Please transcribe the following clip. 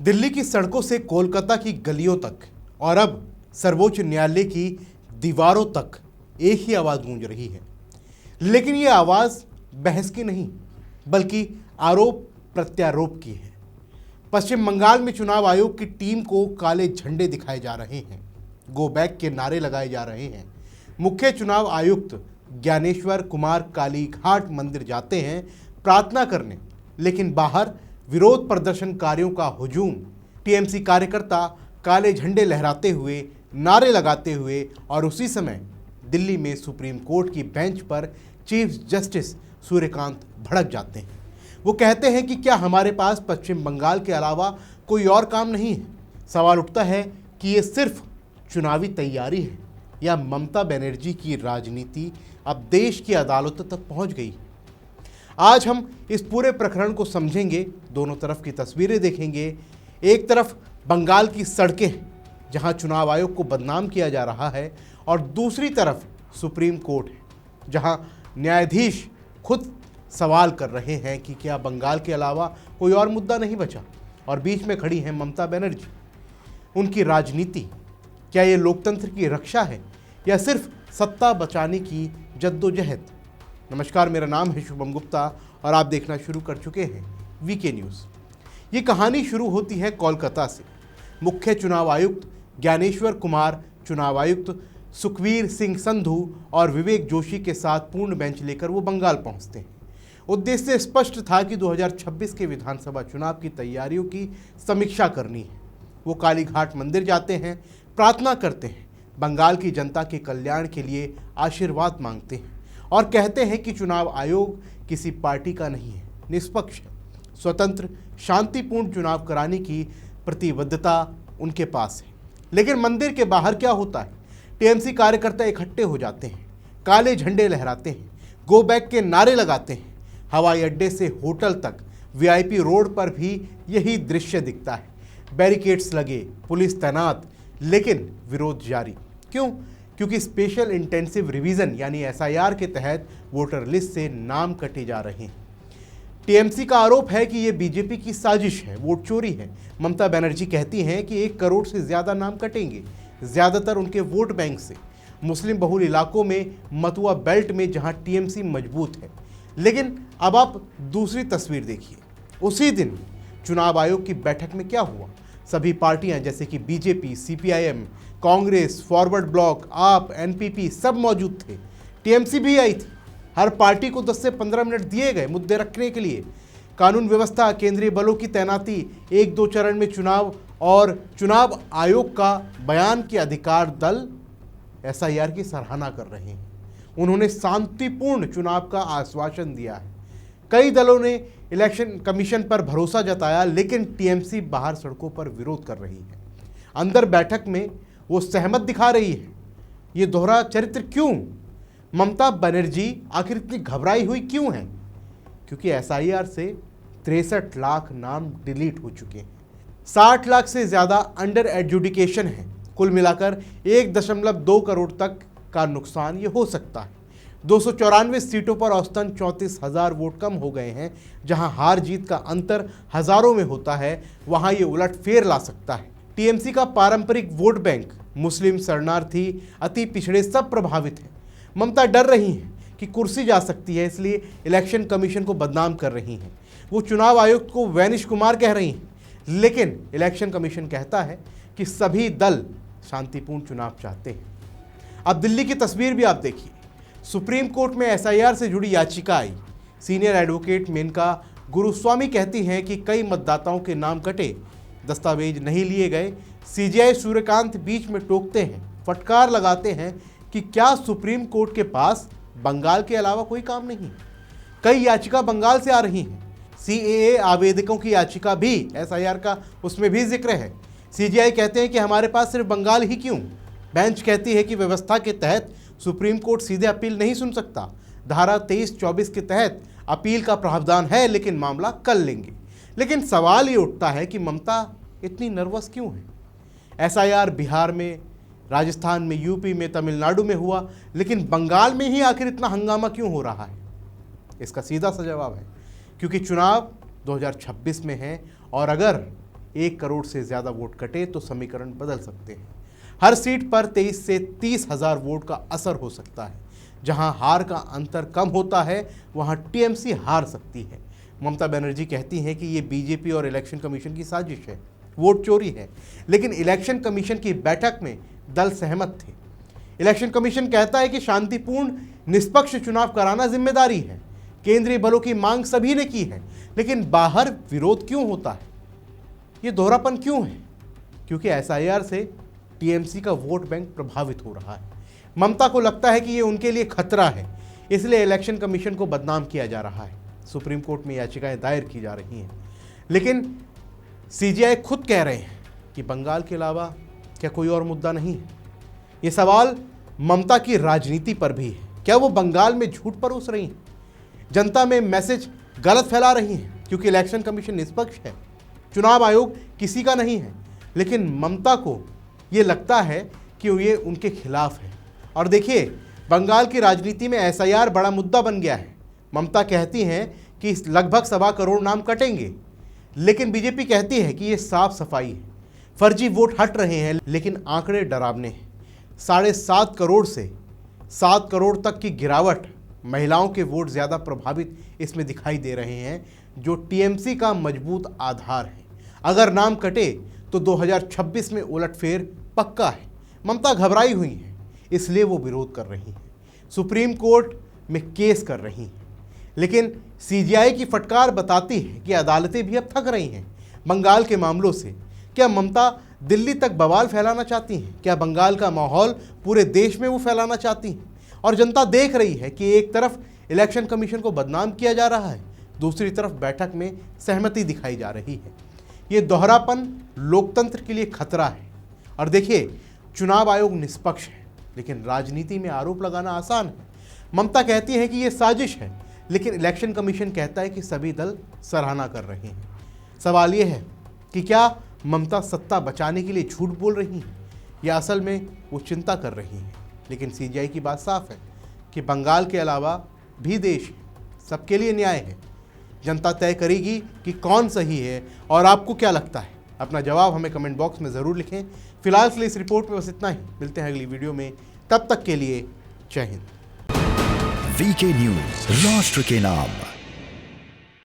दिल्ली की सड़कों से कोलकाता की गलियों तक और अब सर्वोच्च न्यायालय की दीवारों तक एक ही आवाज़ गूंज रही है। लेकिन ये आवाज़ बहस की नहीं, बल्कि आरोप प्रत्यारोप की है। पश्चिम बंगाल में चुनाव आयोग की टीम को काले झंडे दिखाए जा रहे हैं, गो बैक के नारे लगाए जा रहे हैं। मुख्य चुनाव आयुक्त ज्ञानेश्वर कुमार कालीघाट मंदिर जाते हैं प्रार्थना करने, लेकिन बाहर विरोध प्रदर्शनकारियों का हुजूम। टीएमसी कार्यकर्ता काले झंडे लहराते हुए, नारे लगाते हुए और उसी समय दिल्ली में सुप्रीम कोर्ट की बेंच पर चीफ जस्टिस सूर्यकांत भड़क जाते हैं। वो कहते हैं कि क्या हमारे पास पश्चिम बंगाल के अलावा कोई और काम नहीं है। सवाल उठता है कि ये सिर्फ चुनावी तैयारी है या ममता बनर्जी की राजनीति अब देश की अदालतों तक पहुंच गई। आज हम इस पूरे प्रकरण को समझेंगे, दोनों तरफ की तस्वीरें देखेंगे। एक तरफ बंगाल की सड़कें जहां चुनाव आयोग को बदनाम किया जा रहा है और दूसरी तरफ सुप्रीम कोर्ट है जहां न्यायाधीश खुद सवाल कर रहे हैं कि क्या बंगाल के अलावा कोई और मुद्दा नहीं बचा। और बीच में खड़ी हैं ममता बनर्जी। उनकी राजनीति, क्या ये लोकतंत्र की रक्षा है या सिर्फ सत्ता बचाने की जद्दोजहद। नमस्कार, मेरा नाम है शुभम गुप्ता और आप देखना शुरू कर चुके हैं वीके न्यूज़। ये कहानी शुरू होती है कोलकाता से। मुख्य चुनाव आयुक्त ज्ञानेश्वर कुमार, चुनाव आयुक्त सुखवीर सिंह संधू और विवेक जोशी के साथ पूर्ण बेंच लेकर वो बंगाल पहुंचते हैं। उद्देश्य स्पष्ट था कि 2026 के विधानसभा चुनाव की तैयारियों की समीक्षा करनी है। वो कालीघाट मंदिर जाते हैं, प्रार्थना करते हैं, बंगाल की जनता के कल्याण के लिए आशीर्वाद मांगते हैं और कहते हैं कि चुनाव आयोग किसी पार्टी का नहीं है, निष्पक्ष है, स्वतंत्र शांतिपूर्ण चुनाव कराने की प्रतिबद्धता उनके पास है। लेकिन मंदिर के बाहर क्या होता है? टीएमसी कार्यकर्ता इकट्ठे हो जाते हैं, काले झंडे लहराते हैं, गो बैक के नारे लगाते हैं। हवाई अड्डे से होटल तक, वीआईपी रोड पर भी यही दृश्य दिखता है। बैरिकेड्स लगे, पुलिस तैनात, लेकिन विरोध जारी। क्यों? क्योंकि स्पेशल इंटेंसिव रिवीजन यानी एसआईआर के तहत वोटर लिस्ट से नाम कटे जा रहे हैं। टीएमसी का आरोप है कि ये बीजेपी की साजिश है, वोट चोरी है। ममता बनर्जी कहती हैं कि 1 करोड़ से ज़्यादा नाम कटेंगे, ज़्यादातर उनके वोट बैंक से, मुस्लिम बहुल इलाकों में, मतुआ बेल्ट में जहां टीएमसी मजबूत है। लेकिन अब आप दूसरी तस्वीर देखिए। उसी दिन चुनाव आयोग की बैठक में क्या हुआ? सभी पार्टियां जैसे कि BJP, CPIM, Congress, forward block, आप, एनपीपी सब मौजूद थे। टीएमसी भी आई थी। हर पार्टी को 10 से 15 मिनट दिए गए मुद्दे रखने के लिए। कानून व्यवस्था, केंद्रीय बलों की तैनाती, 1-2 चरण में चुनाव और चुनाव आयोग का बयान के अधिकार दल एसआईआर की सराहना कर रहे हैं। उन्होंने शांतिपूर्ण चुनाव का आश्वासन दिया है। कई दलों ने इलेक्शन कमीशन पर भरोसा जताया, लेकिन टीएमसी बाहर सड़कों पर विरोध कर रही है। अंदर बैठक में वो सहमत दिखा रही है। ये दोहरा चरित्र क्यों? ममता बनर्जी आखिर इतनी घबराई हुई क्यों है? क्योंकि एसआईआर से 63 लाख नाम डिलीट हो चुके हैं। 60 लाख से ज़्यादा अंडर एडजुडिकेशन है। कुल मिलाकर 1.2 करोड़ तक का नुकसान ये हो सकता है। 294 सीटों पर औसतन 34,000 वोट कम हो गए हैं। जहां हार जीत का अंतर हजारों में होता है, वहां ये उलटफेर ला सकता है। टीएमसी का पारंपरिक वोट बैंक, मुस्लिम, शरणार्थी, अति पिछड़े सब प्रभावित हैं। ममता डर रही हैं कि कुर्सी जा सकती है, इसलिए इलेक्शन कमीशन को बदनाम कर रही हैं। वो चुनाव आयुक्त को वैनिश कुमार कह रही हैं, लेकिन इलेक्शन कमीशन कहता है कि सभी दल शांतिपूर्ण चुनाव चाहते हैं। अब दिल्ली की तस्वीर भी आप देखिए। सुप्रीम कोर्ट में एसआईआर से जुड़ी याचिका आई। सीनियर एडवोकेट मेनका गुरुस्वामी कहती हैं कि कई मतदाताओं के नाम कटे, दस्तावेज नहीं लिए गए। सीजेआई सूर्यकांत बीच में टोकते हैं, फटकार लगाते हैं कि क्या सुप्रीम कोर्ट के पास बंगाल के अलावा कोई काम नहीं? कई याचिका बंगाल से आ रही हैं। सीएए आवेदकों की याचिका भी एसआईआर का, उसमें भी जिक्र है। सीजेआई कहते हैं कि हमारे पास सिर्फ बंगाल ही क्यों? बेंच कहती है कि व्यवस्था के तहत सुप्रीम कोर्ट सीधे अपील नहीं सुन सकता। धारा 23-24 के तहत अपील का प्रावधान है, लेकिन मामला कल लेंगे। लेकिन सवाल ये उठता है कि ममता इतनी नर्वस क्यों है? एसआईआर बिहार में, राजस्थान में, यूपी में, तमिलनाडु में हुआ, लेकिन बंगाल में ही आखिर इतना हंगामा क्यों हो रहा है? इसका सीधा सा जवाब है क्योंकि चुनाव 2026 में है और अगर 1 करोड़ से ज़्यादा वोट कटे तो समीकरण बदल सकते हैं। हर सीट पर 23 से 30 हज़ार वोट का असर हो सकता है। जहां हार का अंतर कम होता है वहां टीएमसी हार सकती है। ममता बनर्जी कहती हैं कि ये बीजेपी और इलेक्शन कमीशन की साजिश है, वोट चोरी है, लेकिन इलेक्शन कमीशन की बैठक में दल सहमत थे। इलेक्शन कमीशन कहता है कि शांतिपूर्ण निष्पक्ष चुनाव कराना जिम्मेदारी है। केंद्रीय बलों की मांग सभी ने की है, लेकिन बाहर विरोध क्यों होता है? ये दोहरापन क्यों है? क्योंकि एसआईआर से टीएमसी का वोट बैंक प्रभावित हो रहा है। ममता को लगता है कि ये उनके लिए खतरा है, इसलिए इलेक्शन कमीशन को बदनाम किया जा रहा है। सुप्रीम कोर्ट में याचिकाएं दायर की जा रही हैं, लेकिन सीजीआई खुद कह रहे हैं कि बंगाल के अलावा क्या कोई और मुद्दा नहीं है। ये सवाल ममता की राजनीति पर भी है। क्या वो बंगाल में झूठ परोस रही हैं, जनता में मैसेज गलत फैला रही हैं? क्योंकि इलेक्शन कमीशन निष्पक्ष है, चुनाव आयोग किसी का नहीं है, लेकिन ममता को ये लगता है कि ये उनके खिलाफ है। और देखिए, बंगाल की राजनीति में एसआईआर बड़ा मुद्दा बन गया है। ममता कहती हैं कि लगभग 1.25 करोड़ नाम कटेंगे, लेकिन बीजेपी कहती है कि ये साफ सफाई है, फर्जी वोट हट रहे हैं, लेकिन आंकड़े डरावने हैं। 7.5 करोड़ से 7 करोड़ तक की गिरावट, महिलाओं के वोट ज़्यादा प्रभावित इसमें दिखाई दे रहे हैं, जो टीएमसी का मजबूत आधार है। अगर नाम कटे तो 2026 में उलटफेर पक्का है। ममता घबराई हुई हैं, इसलिए वो विरोध कर रही हैं, सुप्रीम कोर्ट में केस कर रही हैं। लेकिन सीजीआई की फटकार बताती है कि अदालतें भी अब थक रही हैं बंगाल के मामलों से। क्या ममता दिल्ली तक बवाल फैलाना चाहती हैं? क्या बंगाल का माहौल पूरे देश में वो फैलाना चाहती हैं? और जनता देख रही है कि एक तरफ इलेक्शन कमीशन को बदनाम किया जा रहा है, दूसरी तरफ बैठक में सहमति दिखाई जा रही है। ये दोहरापन लोकतंत्र के लिए खतरा है। और देखिए, चुनाव आयोग निष्पक्ष है, लेकिन राजनीति में आरोप लगाना आसान है। ममता कहती है कि ये साजिश है, लेकिन इलेक्शन कमीशन कहता है कि सभी दल सराहना कर रहे हैं। सवाल ये है कि क्या ममता सत्ता बचाने के लिए झूठ बोल रही हैं या असल में वो चिंता कर रही हैं? लेकिन सीजीआई की बात साफ है कि बंगाल के अलावा भी देश है, सबके लिए न्याय है। जनता तय करेगी कि कौन सही है। और आपको क्या लगता है? अपना जवाब हमें कमेंट बॉक्स में ज़रूर लिखें। फिलहाल के लिए इस रिपोर्ट में बस इतना ही। मिलते हैं अगली वीडियो में, तब तक के लिए जय हिंद। वीके न्यूज, राष्ट्र के नाम।